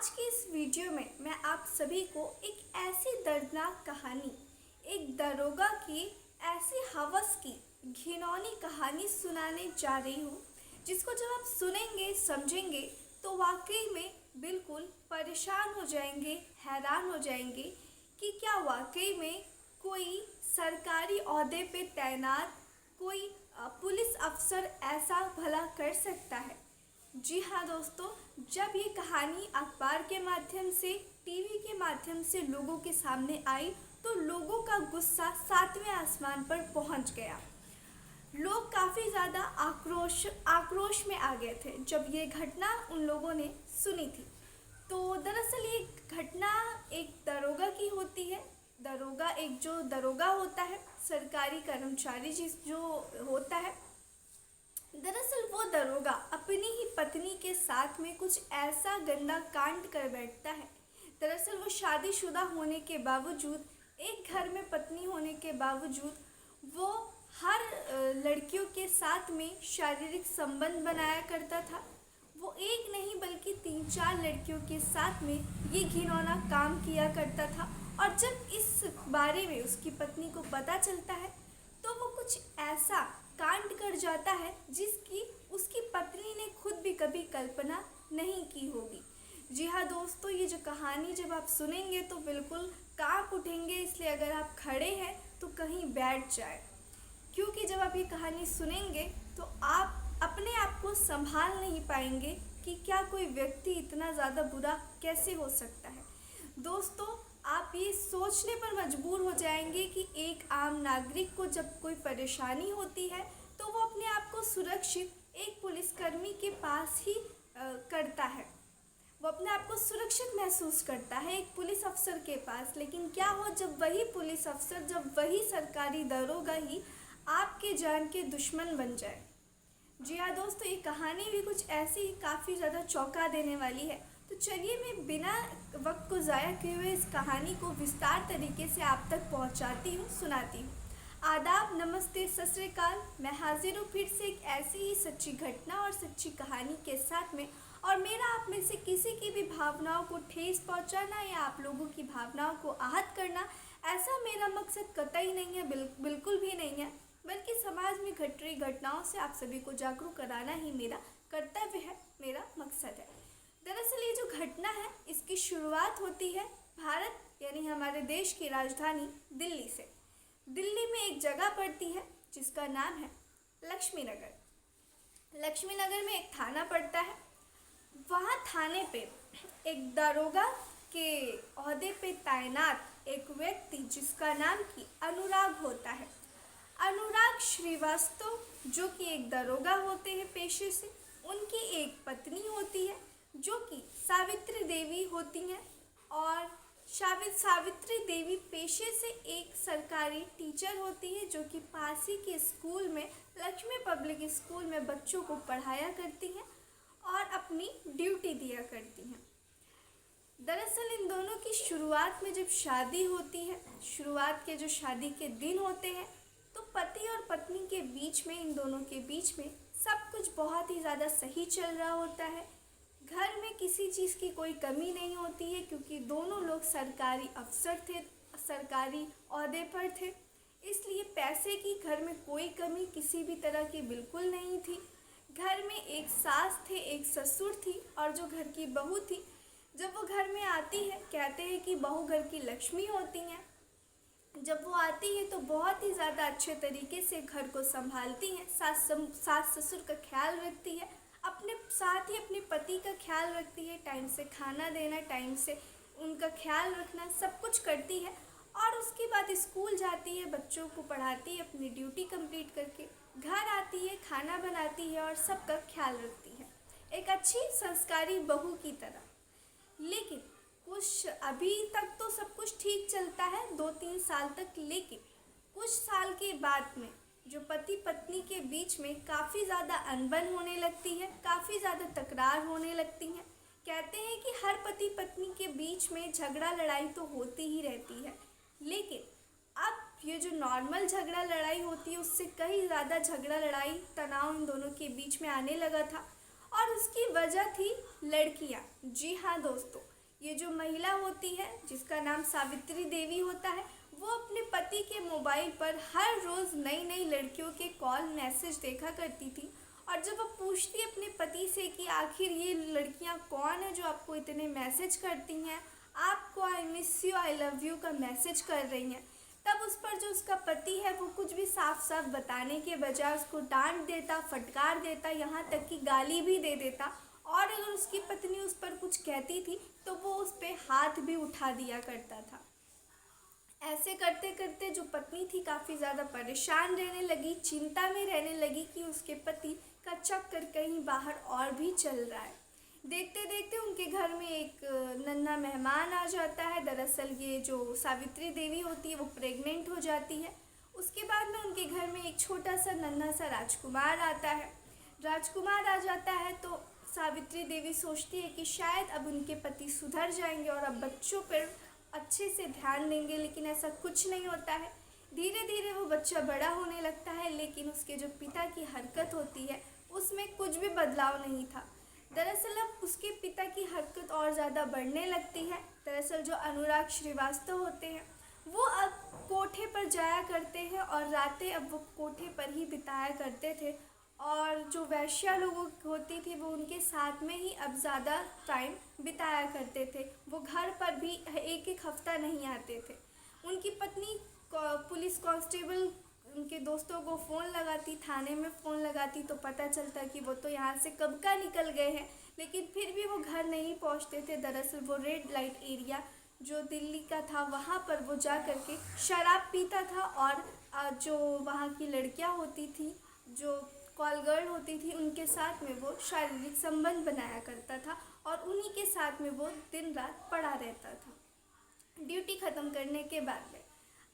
आज की इस वीडियो में मैं आप सभी को एक ऐसी दर्दनाक कहानी, एक दरोगा की ऐसी हवस की घिनौनी कहानी सुनाने जा रही हूँ, जिसको जब आप सुनेंगे समझेंगे तो वाकई में बिल्कुल परेशान हो जाएंगे, हैरान हो जाएंगे कि क्या वाकई में कोई सरकारी ओहदे पे तैनात कोई पुलिस अफसर ऐसा भला कर सकता है। जी हाँ दोस्तों, जब ये कहानी अखबार के माध्यम से, टीवी के माध्यम से लोगों के सामने आई तो लोगों का गुस्सा सातवें आसमान पर पहुंच गया। लोग काफ़ी ज़्यादा आक्रोश में आ गए थे जब ये घटना उन लोगों ने सुनी थी। तो दरअसल ये घटना एक दरोगा की होती है। जो दरोगा होता है, सरकारी कर्मचारी जो होता है, दरअसल वो दरोगा अपनी ही पत्नी के साथ में कुछ ऐसा गंदा कांड कर बैठता है। दरअसल वो शादीशुदा होने के बावजूद, एक घर में पत्नी होने के बावजूद, वो हर लड़कियों के साथ में शारीरिक संबंध बनाया करता था। वो एक नहीं बल्कि 3-4 लड़कियों के साथ में ये घिनौना काम किया करता था। और जब इस बारे में उसकी पत्नी को पता चलता है तो वो कुछ ऐसा कांड कर जाता है जिसकी उसकी पत्नी ने खुद भी कभी कल्पना नहीं की होगी। जी हाँ दोस्तों, ये जो कहानी जब आप सुनेंगे तो बिल्कुल कांप उठेंगे, इसलिए अगर आप खड़े हैं तो कहीं बैठ जाए, क्योंकि जब आप ये कहानी सुनेंगे तो आप अपने आप को संभाल नहीं पाएंगे कि क्या कोई व्यक्ति इतना ज़्यादा बुरा कैसे हो सकता है। दोस्तों, आप ये सोचने पर मजबूर हो जाएंगे कि एक आम नागरिक को जब कोई परेशानी होती है तो वो अपने आप को सुरक्षित एक पुलिसकर्मी के पास ही करता है। वो अपने आप को सुरक्षित महसूस करता है एक पुलिस अफसर के पास। लेकिन क्या हो जब वही पुलिस अफसर, जब वही सरकारी दरोगा ही आपके जान के दुश्मन बन जाए। जी हाँ दोस्तों, ये कहानी भी कुछ ऐसी काफ़ी ज़्यादा चौंका देने वाली है। तो चलिए मैं बिना वक्त को ज़ाया किए हुए इस कहानी को विस्तार तरीके से आप तक पहुंचाती हूँ, सुनाती हूँ। आदाब, नमस्ते, सत श्री अकाल। मैं हाजिर हूँ फिर से एक ऐसी ही सच्ची घटना और सच्ची कहानी के साथ में। और मेरा आप में से किसी की भी भावनाओं को ठेस पहुँचाना या आप लोगों की भावनाओं को आहत करना, ऐसा मेरा मकसद कतई नहीं है, बिल्कुल भी नहीं है। बल्कि समाज में घट रही घटनाओं से आप सभी को जागरूक कराना ही मेरा कर्तव्य है, मेरा मकसद है। दरअसल ये जो घटना है इसकी शुरुआत होती है भारत यानी हमारे देश की राजधानी दिल्ली से। दिल्ली में एक जगह पड़ती है जिसका नाम है लक्ष्मी नगर। लक्ष्मी नगर में एक थाना पड़ता है। वहाँ थाने पे एक दरोगा के ओहदे पे तैनात एक व्यक्ति जिसका नाम की अनुराग होता है। अनुराग श्रीवास्तव, जो कि एक दरोगा होते हैं पेशे से। उनकी एक पत्नी होती है जो कि सावित्री देवी होती हैं। और सावित्री देवी पेशे से एक सरकारी टीचर होती है जो कि पास ही के स्कूल में, लक्ष्मी पब्लिक स्कूल में बच्चों को पढ़ाया करती हैं और अपनी ड्यूटी दिया करती हैं। दरअसल इन दोनों की शुरुआत में जब शादी होती है, शुरुआत के जो शादी के दिन होते हैं, तो पति और पत्नी के बीच में, इन दोनों के बीच में सब कुछ बहुत ही ज़्यादा सही चल रहा होता है। घर में किसी चीज़ की कोई कमी नहीं होती है क्योंकि दोनों लोग सरकारी अफसर थे, सरकारी ओहदे पर थे। इसलिए पैसे की घर में कोई कमी किसी भी तरह की बिल्कुल नहीं थी। घर में एक सास थे, एक ससुर थी और जो घर की बहू थी, जब वो घर में आती है, कहते हैं कि बहू घर की लक्ष्मी होती हैं। जब वो आती है तो बहुत ही ज़्यादा अच्छे तरीके से घर को संभालती हैं, सास ससुर का ख्याल रखती है, अपने साथ ही अपने पति का ख्याल रखती है, टाइम से खाना देना, टाइम से उनका ख्याल रखना, सब कुछ करती है। और उसके बाद स्कूल जाती है, बच्चों को पढ़ाती है, अपनी ड्यूटी कंप्लीट करके घर आती है, खाना बनाती है और सबका ख्याल रखती है, एक अच्छी संस्कारी बहू की तरह। लेकिन कुछ अभी तक तो सब कुछ ठीक चलता है, 2-3 साल तक। लेकिन कुछ साल के बाद में जो पति पत्नी के बीच में काफ़ी ज़्यादा अनबन होने लगती है, काफ़ी ज़्यादा तकरार होने लगती है। कहते हैं कि हर पति पत्नी के बीच में झगड़ा लड़ाई तो होती ही रहती है, लेकिन अब ये जो नॉर्मल झगड़ा लड़ाई होती है उससे कहीं ज़्यादा झगड़ा लड़ाई, तनाव इन दोनों के बीच में आने लगा था। और उसकी वजह थी लड़कियाँ। जी हाँ दोस्तों, ये जो महिला होती है जिसका नाम सावित्री देवी होता है, वो अपने पति के मोबाइल पर हर रोज़ नई नई लड़कियों के कॉल मैसेज देखा करती थी। और जब वो पूछती अपने पति से कि आखिर ये लड़कियां कौन है जो आपको इतने मैसेज करती हैं, आपको I miss you I love you का मैसेज कर रही हैं, तब उस पर जो उसका पति है वो कुछ भी साफ साफ बताने के बजाय उसको डांट देता, फटकार देता, यहाँ तक कि गाली भी दे देता। और अगर उसकी पत्नी उस पर कुछ कहती थी तो वो उस पर हाथ भी उठा दिया करता था। ऐसे करते करते जो पत्नी थी काफ़ी ज़्यादा परेशान रहने लगी, चिंता में रहने लगी कि उसके पति का चक्कर कहीं बाहर और भी चल रहा है। देखते देखते उनके घर में एक नन्हा मेहमान आ जाता है। दरअसल ये जो सावित्री देवी होती है वो प्रेग्नेंट हो जाती है। उसके बाद में उनके घर में एक छोटा सा नन्हा सा राजकुमार आता है। राजकुमार आ जाता है तो सावित्री देवी सोचती है कि शायद अब उनके पति सुधर जाएंगे और अब बच्चों पर अच्छे से ध्यान देंगे, लेकिन ऐसा कुछ नहीं होता है। धीरे धीरे वो बच्चा बड़ा होने लगता है, लेकिन उसके जो पिता की हरकत होती है उसमें कुछ भी बदलाव नहीं था। दरअसल अब उसके पिता की हरकत और ज़्यादा बढ़ने लगती है। दरअसल जो अनुराग श्रीवास्तव होते हैं वो अब कोठे पर जाया करते हैं और रातें अब वो कोठे पर ही बिताया करते थे। और जो वैश्या लोग होती थी वो उनके साथ में ही अब ज़्यादा टाइम बिताया करते थे। वो घर पर भी एक एक हफ्ता नहीं आते थे। उनकी पत्नी पुलिस कांस्टेबल उनके दोस्तों को फ़ोन लगाती, थाने में फ़ोन लगाती तो पता चलता कि वो तो यहाँ से कब का निकल गए हैं, लेकिन फिर भी वो घर नहीं पहुँचते थे। दरअसल वो रेड लाइट एरिया जो दिल्ली का था वहाँ पर वो जा कर के शराब पीता था और जो वहाँ की लड़कियाँ होती थी, जो कॉल गर्ल होती थी, उनके साथ में वो शारीरिक संबंध बनाया करता था और उन्हीं के साथ में वो दिन रात पड़ा रहता था ड्यूटी ख़त्म करने के बाद में।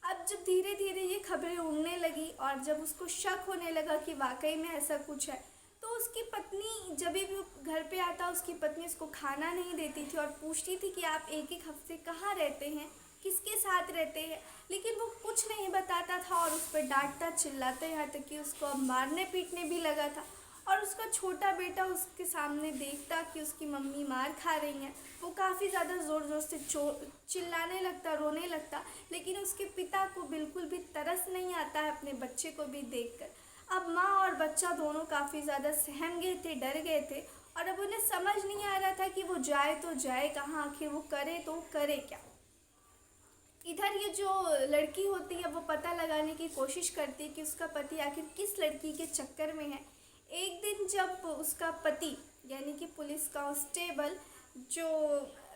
अब जब धीरे धीरे ये खबरें उड़ने लगी और जब उसको शक होने लगा कि वाकई में ऐसा कुछ है, तो उसकी पत्नी जब भी वो घर पे आता उसकी पत्नी उसको खाना नहीं देती थी और पूछती थी कि आप एक एक हफ्ते कहाँ रहते हैं, किसके साथ रहते हैं, लेकिन वो कुछ नहीं बताता था और उस पर डांटता चिल्लाता, यहाँ तक कि उसको अब मारने पीटने भी लगा था। और उसका छोटा बेटा उसके सामने देखता कि उसकी मम्मी मार खा रही हैं, वो काफ़ी ज़्यादा ज़ोर ज़ोर से चिल्लाने लगता, रोने लगता, लेकिन उसके पिता को बिल्कुल भी तरस नहीं आता है अपने बच्चे को भी देखकर। अब माँ और बच्चा दोनों काफ़ी ज़्यादा सहम गए थे, डर गए थे और अब उन्हें समझ नहीं आ रहा था कि वो जाए तो जाए कहाँ, आखिर वो करे तो करे क्या। इधर ये जो लड़की होती है वो पता लगाने की कोशिश करती है कि उसका पति आखिर किस लड़की के चक्कर में है। एक दिन जब उसका पति यानी कि पुलिस कांस्टेबल जो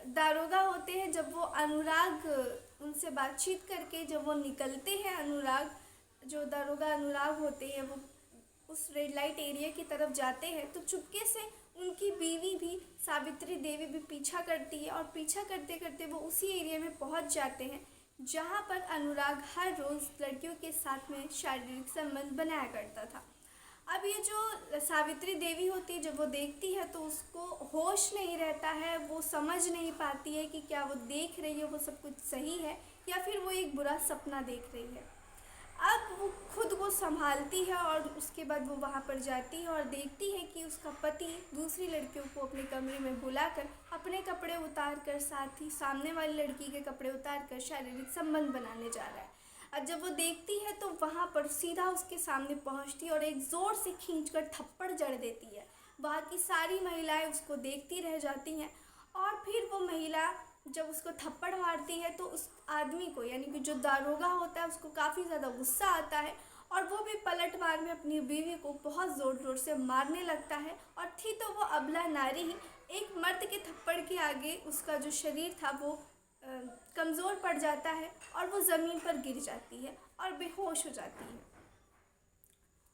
दारोगा होते हैं, जब वो अनुराग उनसे बातचीत करके जब वो निकलते हैं, अनुराग जो दारोगा अनुराग होते हैं वो उस रेड लाइट एरिया की तरफ जाते हैं, तो चुपके से उनकी बीवी भी सावित्री देवी भी पीछा करती है और पीछा करते करते वो उसी एरिया में पहुंच जाते हैं जहां पर अनुराग हर रोज़ लड़कियों के साथ में शारीरिक संबंध बनाया करता था। अब ये जो सावित्री देवी होती है जब वो देखती है तो उसको होश नहीं रहता है, वो समझ नहीं पाती है कि क्या वो देख रही है वो सब कुछ सही है या फिर वो एक बुरा सपना देख रही है। अब वो खुद को संभालती है और उसके बाद वो वहाँ पर जाती है और देखती है कि उसका पति दूसरी लड़कियों को अपने कमरे में बुलाकर अपने कपड़े उतार कर साथ ही सामने वाली लड़की के कपड़े उतार कर शारीरिक संबंध बनाने जा रहा है। और जब वो देखती है तो वहाँ पर सीधा उसके सामने पहुँचती है और एक ज़ोर से खींचकर थप्पड़ जड़ देती है। वहाँ की सारी महिलाएं उसको देखती रह जाती हैं और फिर वो महिला जब उसको थप्पड़ मारती है तो उस आदमी को यानी कि जो दारोगा होता है उसको काफ़ी ज़्यादा गुस्सा आता है और वो भी पलट मार में अपनी बीवी को बहुत ज़ोर ज़ोर से मारने लगता है। और थी तो वो अबला नारी ही, एक मर्द के थप्पड़ के आगे उसका जो शरीर था वो कमज़ोर पड़ जाता है और वो ज़मीन पर गिर जाती है और बेहोश हो जाती है।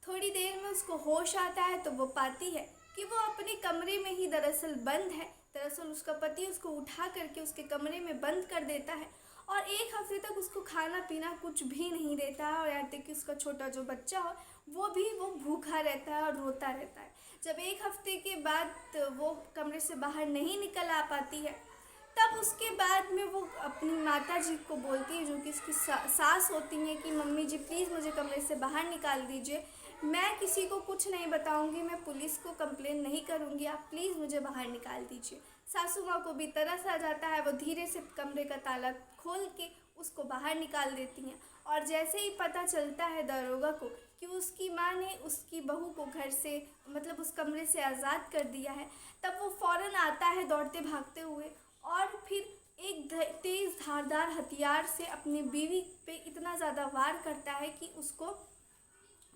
थोड़ी देर में उसको होश आता है तो वो पाती है कि वो अपने कमरे में ही दरअसल बंद है। दरअसल उसका पति उसको उठा करके उसके कमरे में बंद कर देता है और एक हफ्ते तक उसको खाना पीना कुछ भी नहीं देता है और यहाँ तक कि उसका छोटा जो बच्चा हो वो भूखा रहता है और रोता रहता है। जब एक हफ्ते के बाद वो कमरे से बाहर नहीं निकल आ पाती है तब उसके बाद में वो अपनी माता जी को बोलती है जो कि उसकी सास होती हैं कि मम्मी जी प्लीज़ मुझे कमरे से बाहर निकाल दीजिए, मैं किसी को कुछ नहीं बताऊंगी, मैं पुलिस को कंप्लेन नहीं करूंगी, आप प्लीज़ मुझे बाहर निकाल दीजिए। सासू माँ को भी तरस आ जाता है। वो धीरे से कमरे का ताला खोल के उसको बाहर निकाल देती हैं। और जैसे ही पता चलता है दरोगा को कि उसकी माँ ने उसकी बहू को घर से मतलब उस कमरे से आज़ाद कर दिया है, तब वो फ़ौरन आता है दौड़ते भागते हुए और फिर एक तेज़ धारदार हथियार से अपनी बीवी पे इतना ज़्यादा वार करता है कि उसको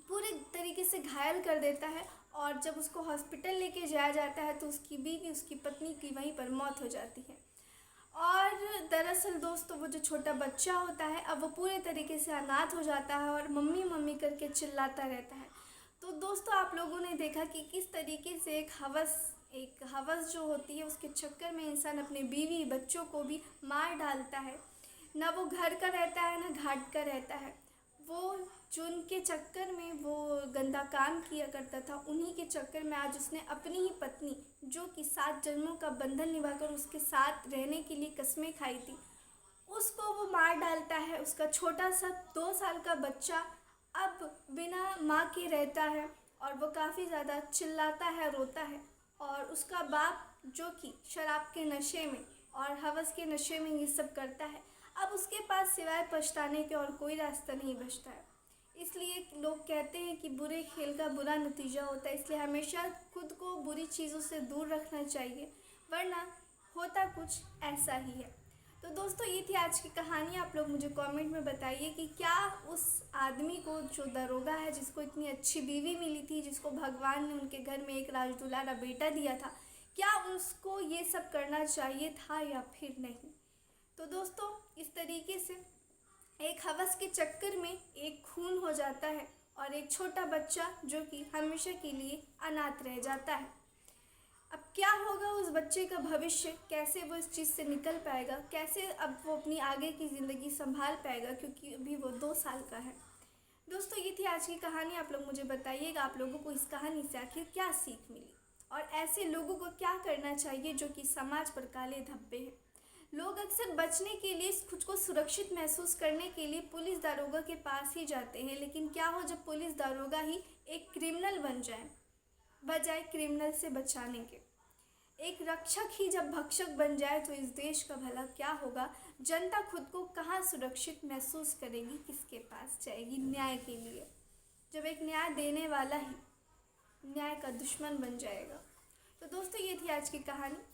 पूरे तरीके से घायल कर देता है। और जब उसको हॉस्पिटल लेके जाया जाता है तो उसकी बीवी, उसकी पत्नी की वहीं पर मौत हो जाती है। और दरअसल दोस्तों वो जो छोटा बच्चा होता है अब वो पूरे तरीके से अनाथ हो जाता है और मम्मी मम्मी करके चिल्लाता रहता है। तो दोस्तों आप लोगों ने देखा कि किस तरीके से एक हवस जो होती है उसके चक्कर में इंसान अपने बीवी बच्चों को भी मार डालता है। ना वो घर का रहता है ना घाट का रहता है। वो जो उनके चक्कर में वो गंदा काम किया करता था, उन्हीं के चक्कर में आज उसने अपनी ही पत्नी, जो कि 7 जन्मों का बंधन निभाकर उसके साथ रहने के लिए कस्में खाई थी, उसको वो मार डालता है। उसका छोटा सा 2 साल का बच्चा अब बिना माँ के रहता है और वो काफ़ी ज़्यादा चिल्लाता है, रोता है। और उसका बाप जो कि शराब के नशे में और हवस के नशे में ये सब करता है, अब उसके पास सिवाय पछताने के और कोई रास्ता नहीं बचता है। इसलिए लोग कहते हैं कि बुरे खेल का बुरा नतीजा होता है, इसलिए हमेशा खुद को बुरी चीज़ों से दूर रखना चाहिए, वरना होता कुछ ऐसा ही है। तो दोस्तों ये थी आज की कहानी। आप लोग मुझे कमेंट में बताइए कि क्या उस आदमी को, जो दरोगा है, जिसको इतनी अच्छी बीवी मिली थी, जिसको भगवान ने उनके घर में एक राजदुलारा बेटा दिया था, क्या उसको ये सब करना चाहिए था या फिर नहीं। तो दोस्तों इस तरीके से एक हवस के चक्कर में एक खून हो जाता है और एक छोटा बच्चा जो कि हमेशा के लिए अनाथ रह जाता है। अब क्या होगा उस बच्चे का भविष्य, कैसे वो इस चीज़ से निकल पाएगा, कैसे अब वो अपनी आगे की ज़िंदगी संभाल पाएगा, क्योंकि अभी वो 2 साल का है। दोस्तों ये थी आज की कहानी। आप लोग मुझे बताइएगा आप लोगों को इस कहानी से आखिर क्या सीख मिली और ऐसे लोगों को क्या करना चाहिए जो कि समाज पर काले धब्बे हैं। लोग अक्सर बचने के लिए, खुद को सुरक्षित महसूस करने के लिए पुलिस दारोगा के पास ही जाते हैं, लेकिन क्या हो जब पुलिस दारोगा ही एक क्रिमिनल बन जाए, बजाय क्रिमिनल से बचाने के। एक रक्षक ही जब भक्षक बन जाए तो इस देश का भला क्या होगा। जनता खुद को कहाँ सुरक्षित महसूस करेगी, किसके पास जाएगी न्याय के लिए, जब एक न्याय देने वाला ही न्याय का दुश्मन बन जाएगा। तो दोस्तों ये थी आज की कहानी।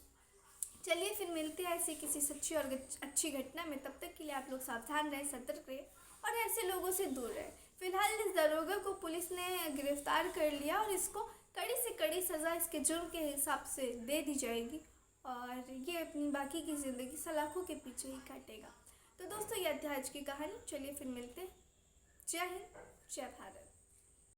चलिए फिर मिलते हैं ऐसी किसी सच्ची और अच्छी घटना में। तब तक के लिए आप लोग सावधान रहें, सतर्क रहें और ऐसे लोगों से दूर रहें। फिलहाल इस दरोगा को पुलिस ने गिरफ्तार कर लिया और इसको कड़ी से कड़ी सज़ा इसके जुर्म के हिसाब से दे दी जाएगी और ये अपनी बाकी की ज़िंदगी सलाखों के पीछे ही काटेगा। तो दोस्तों यह थी आज की कहानी। चलिए फिर मिलते हैं। जय हिंद, जय भारत।